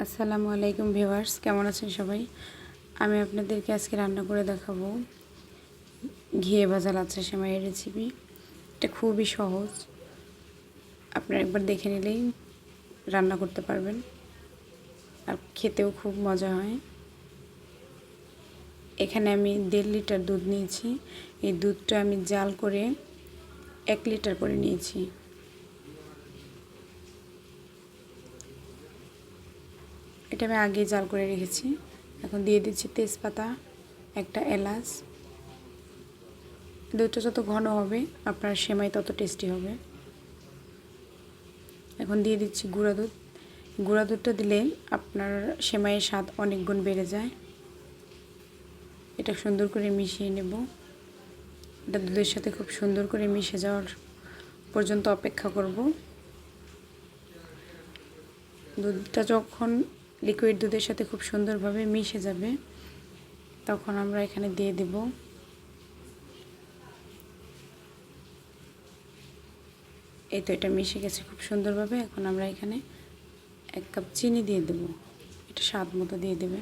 আসসালামু আলাইকুম ভিউয়ার্স, কেমন আছেন সবাই? আমি আপনাদেরকে আজকে রান্না করে দেখাবো ঘিয়ে ভাজা লাচ্ছা সেমাইয়ের রেসিপি। এটা খুবই সহজ, আপনারা একবার দেখে নিলেই রান্না করতে পারবেন, আর খেতেও খুব মজা হয়। এখানে আমি 1.5 লিটার দুধ নিয়েছি। এই দুধটা আমি জাল করে 1 লিটার করে নিয়েছি। এটা আমি আগেই জাল করে রেখেছি। এখন দিয়ে দিচ্ছি তেজপাতা, একটা এলাচ। দুধটা যত ঘন হবে আপনার সেমাই তত টেস্টি হবে। এখন দিয়ে দিচ্ছি গুঁড়া দুধ। গুঁড়া দুধটা দিলে আপনার সেমাইয়ের স্বাদ অনেক গুণ বেড়ে যায়। এটা সুন্দর করে মিশিয়ে নেব। এটা দুধের সাথে খুব সুন্দর করে মিশে যাওয়ার পর্যন্ত অপেক্ষা করব। দুধটা যখন লিকুইড দুধের সাথে খুব সুন্দরভাবে মিশে যাবে, তখন আমরা এখানে দিয়ে দেব এই তো এটা মিশে গেছে খুব সুন্দরভাবে। এখন আমরা এখানে 1 কাপ চিনি দিয়ে দেব। এটা স্বাদ মতো দিয়ে দেবে।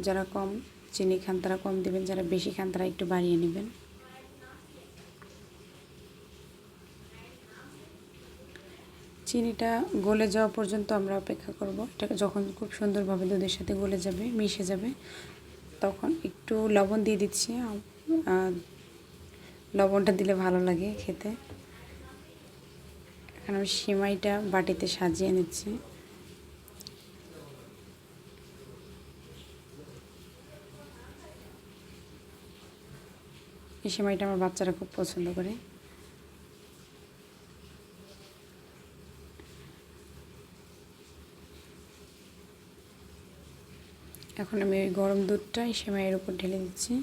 যারা কম চিনি খান তারা কম দেবেন, যারা বেশি খান তারা একটু বাড়িয়ে নেবেন। চিনিটা গলে যাওয়া পর্যন্ত আমরা অপেক্ষা করব। এটা যখন খুব সুন্দরভাবে দুধের সাথে গলে যাবে, মিশে যাবে, তখন একটু লবণ দিয়ে দিচ্ছি। লবণটা দিলে ভালো লাগে খেতে। এখন আমি সেমাইটা বাটিতে সাজিয়ে নিচ্ছি। এই সেমাইটা আমার বাচ্চারা খুব পছন্দ করে। এখন আমি ওই গরম দুধটা এই সেমাইয়ের উপর ঢেলে দিচ্ছি।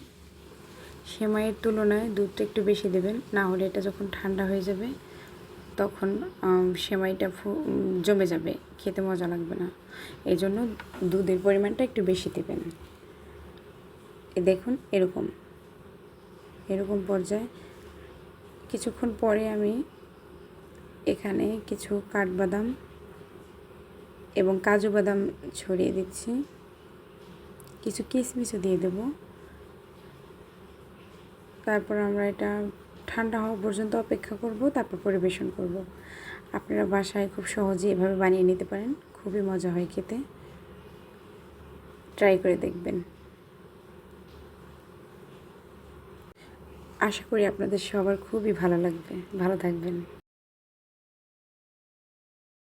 সেমাইয়ের তুলনায় দুধটা একটু বেশি দেবেন, না হলে এটা যখন ঠান্ডা হয়ে যাবে তখন সেমাইটা জমে যাবে, খেতে মজা লাগবে না। এই জন্য দুধের পরিমাণটা একটু বেশি দেবেন। দেখুন এরকম পর্যায়ে কিছুক্ষণ পরে আমি এখানে কিছু কাঠবাদাম এবং কাজু বাদাম ছড়িয়ে দিচ্ছি। কিছু কিশমিশও দিয়ে দেব। তারপর আমরা এটা ঠান্ডা হওয়া পর্যন্ত অপেক্ষা করব, তারপর পরিবেশন করব। আপনারা বাসায় খুব সহজে এভাবে বানিয়ে নিতে পারেন, খুবই মজা হয় খেতে। ট্রাই করে দেখবেন। আশা করি আপনাদের সবার খুবই ভালো লাগবে। ভালো থাকবেন।